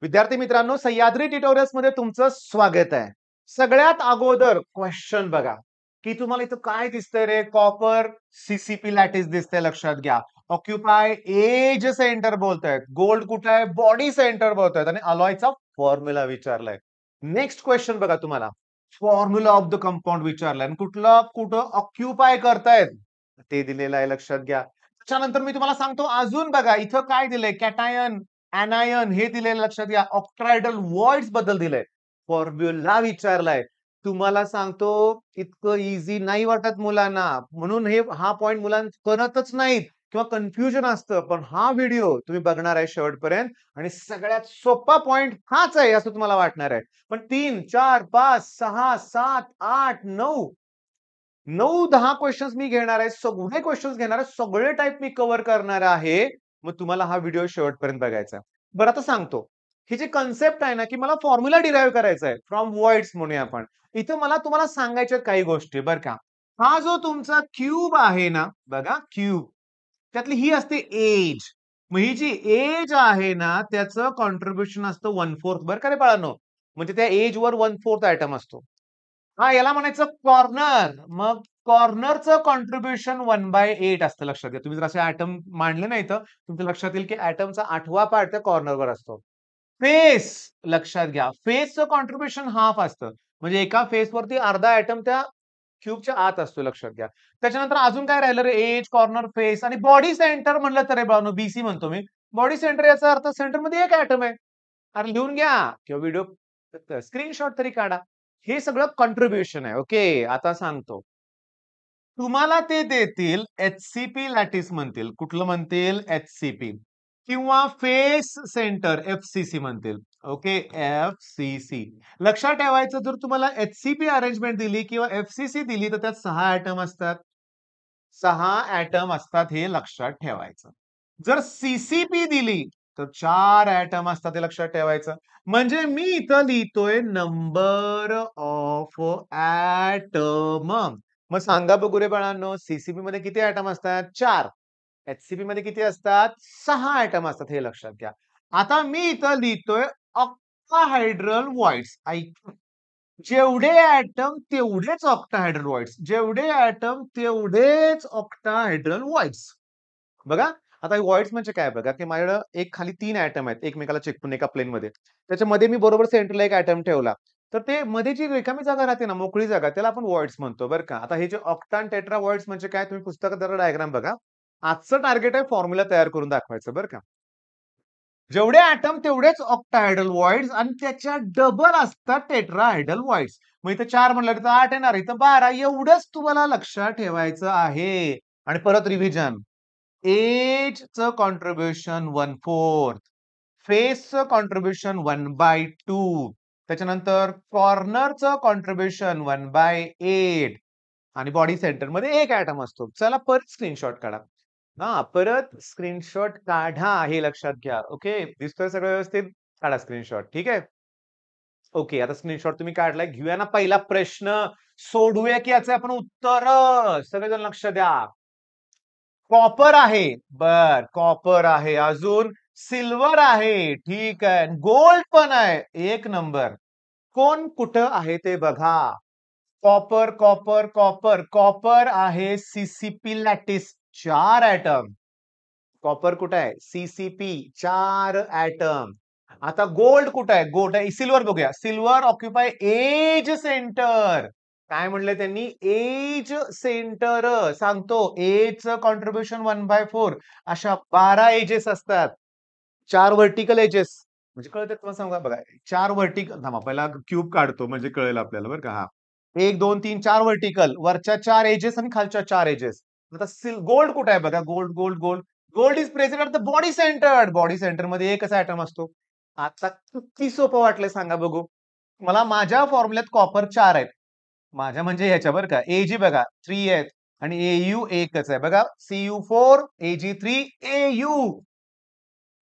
विद्यार्थी मित्रांनो, सह्याद्री ट्युटोरियल्स मध्ये तुमचं स्वागत आहे. सगळ्यात अगोदर क्वेश्चन बघा, की तुम्हाला इथं काय दिसतंय रे? कॉपर सीसीपी लॅटिस दिसतंय, लक्षात घ्या. ऑक्युपाय एज सेंटर बोलतायत. गोल्ड कुठं आहे? बॉडी सेंटर बोलतायत आणि अलॉयचा फॉर्म्युला विचारलाय. नेक्स्ट क्वेश्चन बघा तुम्हाला. फॉर्म्युला ऑफ द कंपाऊंड विचारलाय आणि कुठं ऑक्युपाय करतायत ते दिलेलं आहे, लक्षात घ्या. त्याच्यानंतर मी तुम्हाला सांगतो अजून बघा इथं काय दिलंय, कॅटायन anion हे दिलेलं लक्षात घ्या. ऑक्ट्रायडल वॉइड्स बद्दल दिलंय. फॉर्म्युला विचारलाय. तुम्हाला सांगतो इतकं इझी नाही वाटत मुलांना. म्हणून हा पॉइंट मुलांना कळतच नाहीत किंवा कन्फ्युजन असतं. पण हा व्हिडिओ तुम्ही बघणार आहे शेवटपर्यंत आणि सगळ्यात सोपा पॉइंट हाच आहे असं तुम्हाला वाटणार आहे. पण 3, 4, 5, 6, 7, 8, 9 9-10 क्वेश्चन्स मी घेणार आहे. सगळे क्वेश्चन्स घेणार आहे. सगळे टाइप मी कव्हर करणार आहे. मग तुम्हाला हा व्हिडिओ शेवटपर्यंत बघायचा. बरं आता सांगतो. ही जी कन्सेप्ट आहे ना, की मला फॉर्म्युला डिराईव्ह करायचा आहे फ्रॉम व्हॉइड्स म्हणूया आपण. इथं मला तुम्हाला सांगायच्या काही गोष्टी बरं का. हा जो तुमचा क्यूब आहे ना, बघा क्यूब. त्यातली ही असते एज. मग ही जी एज आहे ना, त्याचं कॉन्ट्रिब्युशन असतं 1/4 बरं का रे बाळांनो. म्हणजे त्या एजवर 1/4 एटम असतो. हां, याला म्हणायचं कॉर्नर. मग कॉर्नरचं कॉन्ट्रिब्युशन 1/8 असतं, लक्षात घ्या. तुम्ही जर असे एटम मांडले ना इथं, तुमच्या लक्षात येईल की एटमचा 8वा पार्ट त्या कॉर्नरवर असतो. फेस लक्षात घ्या. फेसचं कॉन्ट्रिब्युशन हाल्फ असतं. म्हणजे एका फेसवरती अर्धा एटम त्या क्यूबच्या आत असतो, लक्षात घ्या. त्याच्यानंतर अजून काय राहिलं रे? एज, कॉर्नर, फेस आणि बॉडी सेंटर म्हणलं तर रे बाळांनो, बीसी म्हणतो मी. बॉडी सेंटर याचा अर्थ सेंटरमध्ये एक एटम आहे. अरे लिहून घ्या किंवा व्हिडिओ स्क्रीनशॉट तरी काढा. हे सगळं कॉन्ट्रिब्युशन आहे. ओके. आता सांगतो. तुम्हाला ते देतील एचसीपी लॅटिस म्हणतील. कुठलं म्हणतील? एचसीपी किंवा फेस सेंटर एफसीसी म्हणतील. Okay, FCC. लक्षात ठेवायचं जर तुम्हाला एचसीपी अरेंजमेंट दिली किंवा एफसीसी दिली तर त्यात 6 एटम असतात. 6 एटम असतात हे लक्षात ठेवायचं. जर सीसीपी दिली तर 4 एटम असतात हे लक्षात ठेवायचं. म्हणजे मी इथं लिहितोय नंबर ऑफ एटम. मग सांगा बघू रे बाळांनो, सीसीपी मध्ये किती एटम असतात? 4. एचसीपी मध्ये किती असतात? 6 एटम असतात हे लक्षात घ्या. आता मी इथं लिहितोय ऑक्टाहायड्रल वॉइड्स. ऐक, जेवढे एटम तेवढेच ऑक्टाहायड्रल वॉइड्स. जेवढे एटम तेवढेच ऑक्टाहायड्रल वॉइड्स. बघा, आता वॉइड्स म्हणजे काय बघा, की माझ्याकडे एक खाली 3 एटम आहेत एकमेकाला चिकटून एका प्लेनमध्ये. त्याच्यामध्ये मी बरोबर सेंटरला एक एटम ठेवला. तर ते मध्ये जी रिकामी जागा राहते ना, मोकळी जागा, त्याला आपण वॉइड्स म्हणतो बरं का. आता हे जे ऑक्टा आणि टेट्रा वॉइड्स म्हणजे काय, तुम्ही पुस्तकात जरा डायग्राम बघा. आजचं टार्गेट आहे फॉर्म्युला तयार करून दाखवायचं बरं का. जेवढे एटम तेवढेच ऑक्टाहायड्रल वॉइड्स आणि त्याच्या डबल असतात टेट्राहायड्रल वॉइड्स. मग इथं 4 म्हणलं तर 8 येणार, इथं 12. एवढंच तुम्हाला लक्षात ठेवायचं आहे. आणि परत रिव्हिजन. एजचं कॉन्ट्रिब्युशन 1/4, फेसचं कॉन्ट्रिब्युशन 1/2, त्याच्यानंतर कॉर्नरचं कॉन्ट्रिब्युशन 1/8 आणि बॉडी सेंटरमध्ये एक एटम असतो. चला परत स्क्रीनशॉट काढा. हां, परत स्क्रीनशॉट काढा हे लक्षात घ्या. ओके. दिसतोय सगळं व्यवस्थित? काढा स्क्रीनशॉट. ठीक आहे? ओके. आता स्क्रीनशॉट तुम्ही काढलाय. घेऊया ना पहिला प्रश्न. सोडवूया की याचे आपण उत्तर. सगळेजण लक्ष द्या. कॉपर आहे. कॉपर आहे. अजून सिल्वर आहे. ठीक आहे. गोल्ड पण आहे. एक नंबर. कोण कुठं आहे ते बघा. Copper, copper, copper. कॉपर आहे सीसीपी लॅटिस 4 एटम. कॉपर कुठं आहे? CCP 4 atom. आता गोल्ड कुठं आहे? गोल्ड आहे. सिल्वर बघूया. Silver occupy edge centre. काय म्हणले त्यांनी? Edge centre. सांगतो एजचं कॉन्ट्रिब्युशन 1/4. अशा 12 एजेस असतात. 4 व्हर्टिकल एजेस. म्हणजे कळतं तुम्हाला सांगा बघा. 4 व्हर्टिकल थांबा पहिला क्यूब काढतो म्हणजे कळेल आपल्याला बरं का. हां. 1, 2, 3, 4 व्हर्टिकल. वरच्या 4 एजेस आणि खालच्या 4 एजेस. आता गोल्ड कुठे आहे बघा. Gold, gold, gold. Gold is present at the body centre. Body सेंटरमध्ये एकच एटम असतो. आता किती सोपं वाटलंय सांगा बघू. मला माझ्या फॉर्म्युल्यात कॉपर 4 आहेत. माझ्या म्हणजे ह्याच्या बरं का. एजी बघा 3 आहेत आणि एयू एकच आहे. बघा CU4, AG3, AU.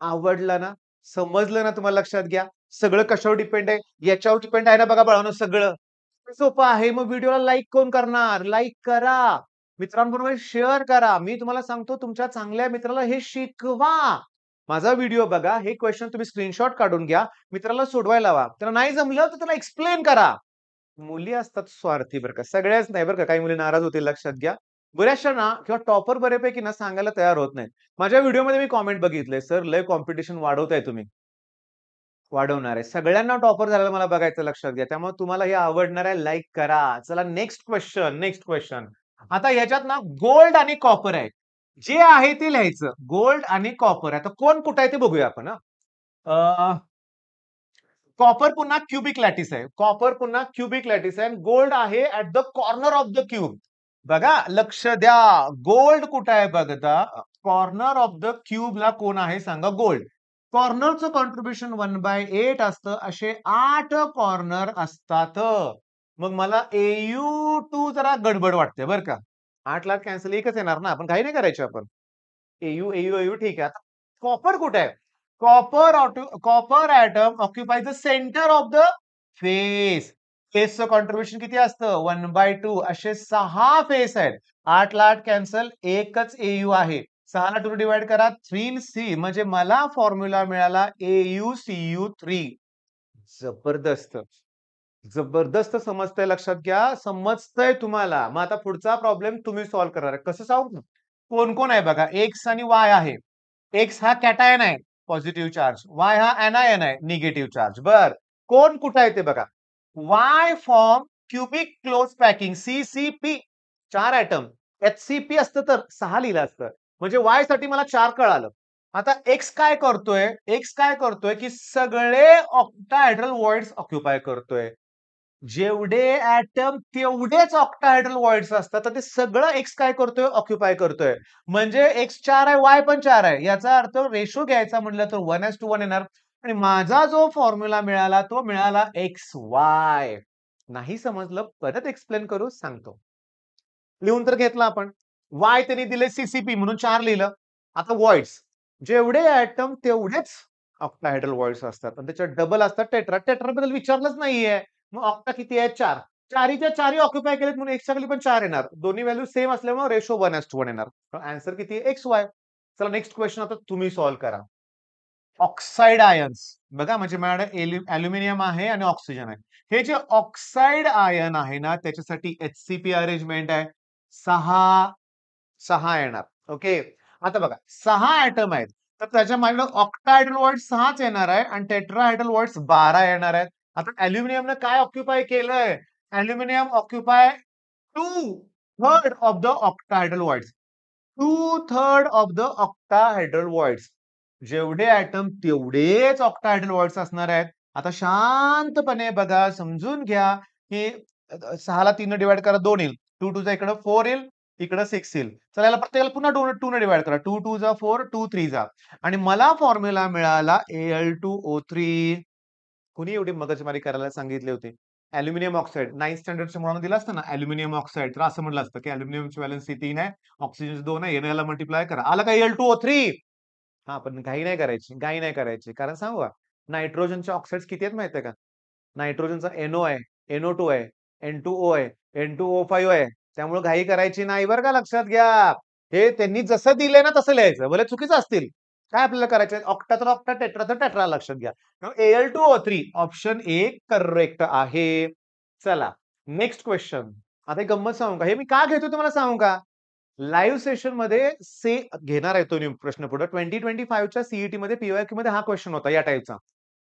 आवडलं ना? समजलं ना तुम्हाला लक्षात घ्या. सगळं कशावर डिपेंड आहे? याच्यावर डिपेंड आहे ना बघा बाळांनो सगळं. सोपं आहे. मग व्हिडिओला लाईक कोण करणार? लाईक करा. मित्रांबरोबर शेअर करा. मी तुम्हाला सांगतो तुमच्या चांगल्या मित्राला हे शिकवा. माझा व्हिडिओ बघा, हे क्वेश्चन तुम्ही स्क्रीनशॉट काढून घ्या, मित्राला सोडवायला लावा. त्याला नाही जमलं तर त्याला एक्सप्लेन करा. मुली असतात स्वार्थी बरं का. सगळ्याच नाही बरं का. काही मुली नाराज होतील लक्षात घ्या. बऱ्याचशा ना किंवा टॉपर बऱ्यापैकी ना सांगायला तयार होत नाहीत. माझ्या व्हिडिओमध्ये मी कॉमेंट बघितले, "सर लय कॉम्पिटिशन वाढवताय तुम्ही." वाढवणार आहे. सगळ्यांना टॉपर झालेलं मला बघायचं लक्षात घ्या. त्यामुळे तुम्हाला हे आवडणार आहे, लाईक करा. चला नेक्स्ट क्वेश्चन, नेक्स्ट क्वेश्चन. आता ह्याच्यात ना गोल्ड आणि कॉपर आहे. जे आहे ते लिहायचं. गोल्ड आणि कॉपर. आता कोण कुठे आहे ते बघूया आपण हां. कॉपर पुन्हा क्युबिक लॅटिस आहे. कॉपर पुन्हा क्युबिक लॅटिस आहे आणि गोल्ड आहे at the corner of the cube. बघा लक्ष द्या. गोल्ड कुठे आहे बघता. कॉर्नर ऑफ द क्यूबला कोण आहे सांगा गोल्ड. कॉर्नरचं कॉन्ट्रिब्युशन 1/8 असतं. असे 8 कॉर्नर असतात. मग मला AU2 जरा गडबड वाटते बरं का. 8 लाख कॅन्सल एकच येणार ना. आपण काही नाही करायची आपण. AU ठीक आहे. आता कॉपर कुठे आहे? Copper atom occupy the centre of the face. फेसचं कॉन्ट्रिब्युशन किती असतं? 1/2 असे 6 फेस आहेत. 8 ला 8 कॅन्सल एकच AU आहे. 6 ला 2 डिव्हाइड करा 3C म्हणजे मला फॉर्म्युला मिळाला AuCu3. जबरदस्त. जबरदस्त समजतंय लक्षात घ्या. समजतंय तुम्हाला. मग आता पुढचा प्रॉब्लेम तुम्ही सॉल्व्ह करणार आहे. कसं सॉल्व्ह? कोण-कोण आहे बघा. एक्स आणि वाय आहे. एक्स हा कॅटायन आहे, पॉझिटिव्ह चार्ज. वाय हा एनायन आहे, निगेटिव्ह चार्ज. बर कोण कुठं आहे ते बघा. Y form cubic close packing CCP 4 atom. HCP असतं तर 6 लिहिलं असतं. म्हणजे वाय साठी मला 4 कळालं. आता एक्स काय करतोय? एक्स काय करतोय की सगळे ऑक्टाहेड्रल वॉइड्स ऑक्युपाय करतोय. जेवढे ॲटम तेवढेच ऑक्टाहेड्रल वॉइड्स असतात. तर ते सगळं एक्स काय करतोय? ऑक्युपाय करतोय. म्हणजे एक्स 4 आहे, वाय पण 4 आहे. याचा अर्थ रेशो घ्यायचा म्हटलं तर 1:1 येणार आणि माझा जो फॉर्म्युला मिळाला तो मिळाला XY. नाही समजलं परत एक्सप्लेन करू सांगतो. लिहून तर घेतलं आपण. वाय त्यांनी दिले CCP म्हणून 4 लिहिलं. आता व्हॉइड्स. जेवढे ॲटम तेवढेच ऑक्टाहेड्रल वॉइड्स असतात आणि त्याच्यात डबल असतात टेट्रा. टेट्राबद्दल विचारलंच नाहीये. मग ऑक्टा किती आहे? 4. 4च्या 4ही ऑक्युपाय केलेत म्हणून एक्सच्या खाली पण 4 येणार. दोन्ही व्हॅल्यू सेम असल्यामुळे रेशो 1:1 येणार. आन्सर किती आहे? XY. चला नेक्स्ट क्वेश्चन आता तुम्ही सॉल्व्ह करा. ऑक्साइड आयन्स बघा म्हणजे माझ्याकडे अॅल्युमिनियम आहे आणि ऑक्सिजन आहे. हे जे ऑक्साइड आयन आहे ना त्याच्यासाठी HCP अरेंजमेंट आहे. 6 येणार. ओके. आता बघा 6 ॲटम आहेत. तर त्याच्या मागे ऑक्टाहेड्रल वॉइड्स 6च येणार आहे आणि टेट्राहेड्रल वॉइड्स 12 येणार आहेत. आता अॅल्युमिनियमनं काय ऑक्युपाय केलंय? Aluminium occupy 2/3 of the octahedral voids. 2/3 of the octahedral voids. जेवढे ॲटम तेवढेच ऑक्टाहेड्रल वॉइड्स असणार आहेत. आता शांतपणे बघा, समजून घ्या, की 6 ला 3 ने डिव्हाईड करा 2 येईल. 2 2 जा इकडं 4 येईल, इकडं 6 येईल. चला याला प्रत्येकाला पुन्हा 2 ने डिव्हाईड करा. 2 2 जा 4, 2 3 जा आणि मला फॉर्म्युला मिळाला Al2O3. कुणी एवढी मगजमारी करायला सांगितली होती? अॅल्युमिनियम ऑक्साईड 9th स्टँडर्डच्या मुलांना दिलं असतं ना अॅल्युमिनियम ऑक्साईड तर असं म्हटलं असतं, की अॅल्युमिनियमची व्हॅलेन्सी 3 आहे, ऑक्सिजन 2 आहे, याला मल्टिप्लाय करा. आलं का Al2O3? हां, पण घाई नाही करायची, घाई नाही करायची. कारण सांगू का? नायट्रोजनचे ऑक्साइड्स किती आहेत माहिती आहे का? नायट्रोजनचा NO आहे, NO2 आहे, N2O आहे, N2O5 आहे. त्यामुळे घाई करायची नाही बरं का लक्षात घ्या. हे त्यांनी जसं दिलंय ना तसं लिहायचं. भले चुकीचं असतील. काय आपल्याला करायचंय? ऑक्टा तर ऑक्टा, टेट्रा तर टेट्रा लक्षात घ्या. Al2O3 ऑप्शन ए करेक्ट आहे. चला नेक्स्ट क्वेश्चन. आता एक गंमत सांगू का? हे मी का घेतोय तुम्हाला सांगू का? लाईव्ह सेशनमध्ये घेणार आहे तो प्रश्न पुढे 2025च्या सीईटीमध्ये पीवायक्यूमध्ये हा क्वेश्चन होता या टाईपचा.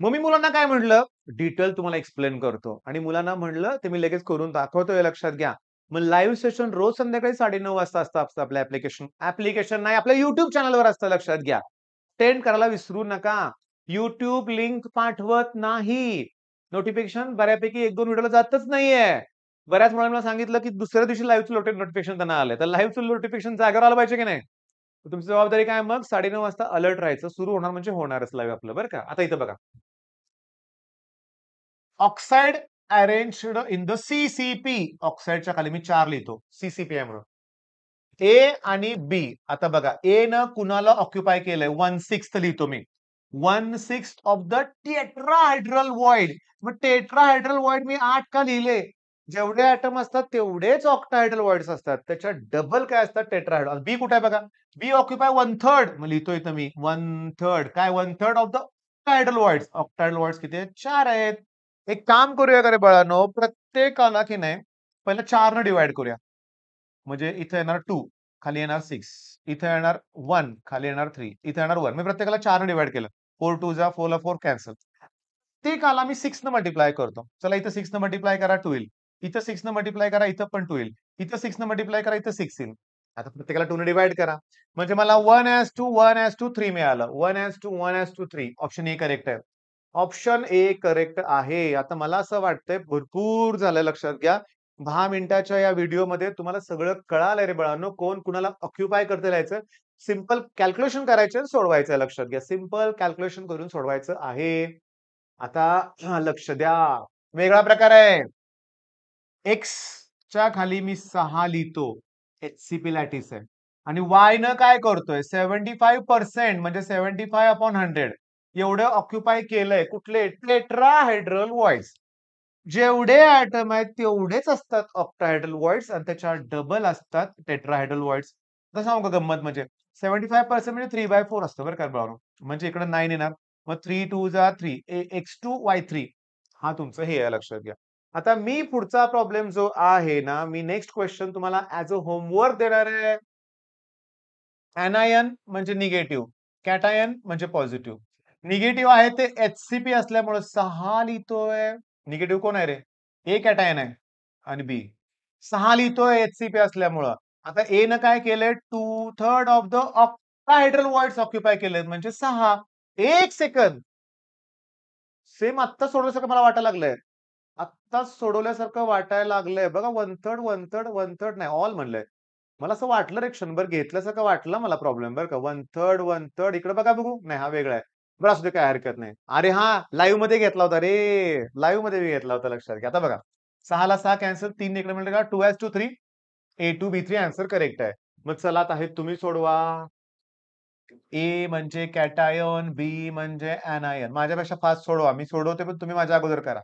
मग मी मुलांना काय म्हटलं, डिटेल तुम्हाला एक्सप्लेन करतो आणि मुलांना म्हटलं ते मी लगेच करून दाखवतोय लक्षात घ्या. मग लाईव्ह सेशन रोज संध्याकाळी 9:30 वाजता असतं आपलं ऍप्लिकेशन नाही आपल्या युट्यूब चॅनलवर असतं लक्षात घ्या. अटेंड करायला विसरू नका. युट्यूब लिंक पाठवत नाही. नोटिफिकेशन बऱ्यापैकी 1-2 व्हिडिओला जातच नाहीये. बऱ्याच मुलांना सांगितलं, की दुसऱ्या दिवशी लाईव्हचं नोटिफिकेशन त्यांना आलंय. तर लाईव्हचं नोटिफिकेशन जागेवर आलं पाहिजे की नाही? तर तुमची जबाबदारी काय मग 9:30 वाजता अलर्ट राहायचं. सुरू होणार म्हणजे होणारच लाईव्ह आपलं बरं का. आता इथं बघा. Oxide arranged in the CCP. ऑक्साइडच्या खाली मी 4 लिहितो. CCP आहे म्हणून. ए आणि बी. आता बघा ए न कुणाला ऑक्युपाय केलंय 1/6 लिहितो मी. 1/6 ऑफ द टेट्राहायड्रल व्हॉइड. मग टेट्राहायड्रल व्हॉइड मी 8 का लिहिले? जेवढे ऍटम असतात तेवढेच ऑक्टाहायड्रल वॉइड्स असतात. त्याच्या डबल काय असतात टेट्राहायड्रल. बी कुठे आहे बघा? बी ऑक्युपाय 1/3. मग लिहितो इथं मी 1/3. काय 1/3 of the octahedral voids. Octahedral voids किती आहेत? 4 आहेत. एक काम करूया का रे बाळांनो, प्रत्येकाला की नाही पहिलं 4 ने डिव्हाईड करूया. म्हणजे इथे येणार 2, खाली येणार 6, इथे येणार 1, खाली येणार 3, इथे येणार 1. मी प्रत्येकाला 4 ने डिव्हाईड केलं. 4 2 जा 4 ला 4 कॅन्सल. प्रत्येकाला मी 6 न मल्टिप्लाय करतो. चला इथं 6 न मल्टिप्लाय करा 2 येईल. इथं 6 न मल्टिप्लाय करा, इथं पण 2 येईल. इथं 6 न मल्टिप्लाय करा, इथं 6 येईल. आता प्रत्येकाला 2 ने डिव्हाईड करा. म्हणजे मला 1:1:3 मिळालं. 1:1:3. ऑप्शन ए करेक्ट आहे. ऑप्शन ए करेक्ट आहे. आता मला असं वाटतंय भरपूर झालं लक्षात घ्या. 10 मिनिटाच्या या व्हिडिओमध्ये तुम्हाला सगळं कळालंय रे बाळांनो. कोण कुणाला ऑक्युपाय करते राहायचं. सिंपल कॅल्क्युलेशन करायचं आणि सोडवायचं लक्षात घ्या. सिंपल कॅल्क्युलेशन करून सोडवायचं आहे. आता लक्ष द्या. वेगळा प्रकार आहे. एक्सच्या खाली मी 6 लिहितो. एचसीपी लॅटिस आहे. आणि वाय न काय करतोय 75% म्हणजे 75/100 एवढं ऑक्युपाय केलंय. कुठले? Tetrahedral voids. जेवढे ॲटम आहेत तेवढेच असतात ऑक्टाहायड्रल वॉइड्स आणि त्याच्या डबल असतात टेट्राहायड्रल वॉइड्स. आता सांगू का गंमत म्हणजे 75% म्हणजे 3/4 असतं बरं का बाळांनो. म्हणजे इकडे 9 येणार. मग 3 2 जा 3 X2Y3 हा तुमचं हे आहे लक्षात घ्या. आता मी पुढचा प्रॉब्लेम जो आहे ना, मी नेक्स्ट क्वेश्चन तुम्हाला ॲज अ होमवर्क देणार आहे. एनायन म्हणजे निगेटिव्ह, कॅटायन म्हणजे पॉझिटिव्ह. निगेटिव्ह आहे ते एचसीपी असल्यामुळे 6 लिहितोय. निगेटिव्ह कोण आहे रे? ए कॅटायन आहे आणि बी. 6 लिहितोय एचसीपी असल्यामुळं. आता ए न काय केलंय 2/3 of the octahedral voids occupy केलेत म्हणजे 6. 1 सेकंद. सेम आत्ता सोडवल्यासारखं मला वाटायला लागलंय. आत्ताच सोडवल्यासारखं वाटायला लागलंय. बघा 1/3, 1/3, 1/3 नाही ऑल म्हणलंय. मला असं वाटलं रे क्षणभर घेतल्यासारखं वाटलं मला प्रॉब्लेम बरं का. 1/3, 1/3 इकडे बघा बघू. नाही हा वेगळा आहे. बरं असू दे काही हरकत नाही. अरे हां, लाईव्हमध्ये घेतला होता रे. लाईव्हमध्ये मी घेतला होता लक्षात घ्या. आता बघा 6 ला 6 कॅन्सल 3 इकडे मिळेल का 2:3 A2B3 आन्सर करेक्ट आहे. मग चला आता हे तुम्ही सोडवा. ए म्हणजे कॅटायन, बी म्हणजे ॲनायन. माझ्यापेक्षा फास्ट सोडवा. मी सोडवते पण तुम्ही माझ्या अगोदर करा.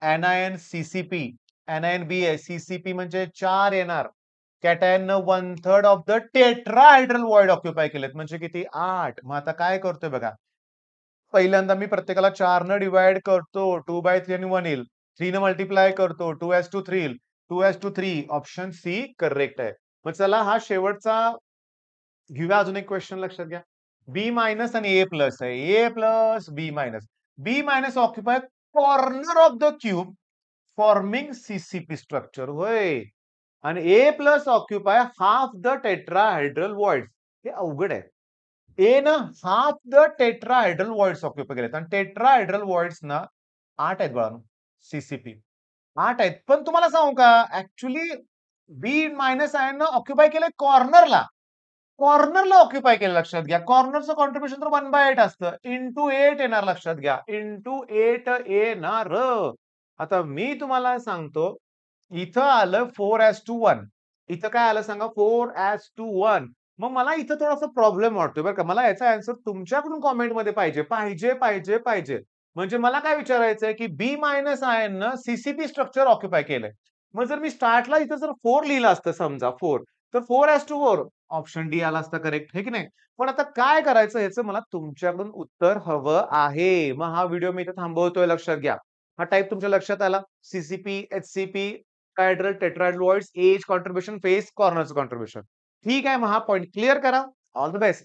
ॲनायन सीसीपी. ॲनायन बी आहे. सीसीपी म्हणजे 4 येणार. कॅटायननं 1/3 of the tetrahedral void occupy केलेत. म्हणजे किती? 8. मग आता काय करतोय बघा. पहिल्यांदा मी प्रत्येकाला 4 न डिव्हाईड करतो. 2/3 आणि 1 येईल. 3 न मल्टिप्लाय करतो. 2:3 येईल. 2:3 ऑप्शन सी करेक्ट आहे. मग चला हा शेवटचा घेऊया अजून एक क्वेश्चन लक्षात घ्या. बी मायनस आणि ए प्लस आहे. A plus B minus. B minus occupy corner of the cube forming CCP structure होय. आणि A plus occupy half the tetrahedral voids. हे अवघड आहे. ए ना half the tetrahedral voids occupy केलेत आणि टेट्राहायड्रल वॉइड्स ना 8 आहेत बाळांनो. सीसीपी 8 आहेत. पण तुम्हाला सांगू का ऍक्च्युली बी मायनस आहे ना ऑक्युपाय केलंय कॉर्नरला. कॉर्नरला ऑक्युपाय केलं लक्षात घ्या. कॉर्नरचं कॉन्ट्रिब्युशन तर 1/8 असतं. इंटू 8 येणार लक्षात घ्या. इंटू 8 येणार. आता मी तुम्हाला सांगतो, इथं आलं 4:1. इथं काय आलं सांगा 4:1. मग मला इथं थोडासा प्रॉब्लेम वाटतोय बरं का. मला याचा आन्सर तुमच्याकडून कॉमेंटमध्ये पाहिजे. पाहिजे, पाहिजे, पाहिजे. म्हणजे मला काय विचारायचंय, की बी मायनस आयननं सीसीपी स्ट्रक्चर ऑक्युपाय केलंय. मग जर मी स्टार्टला इथं जर 4 लिहिलं असतं समजा 4 तर 4:4 ऑप्शन डी आला असता करेक्ट, हे की नाही? पण आता काय करायचं ह्याचं मला तुमच्याकडून उत्तर हवं आहे. मग हा व्हिडिओ मी इथे थांबवतोय लक्षात घ्या. हा टाइप तुमच्या लक्षात आला. CCP, HCP, trihedral, tetrahedral voids, edge, contribution, face, कॉर्नरचं कॉन्ट्रिब्युशन. ठीक आहे, मग हा पॉइंट क्लिअर करा. All the best.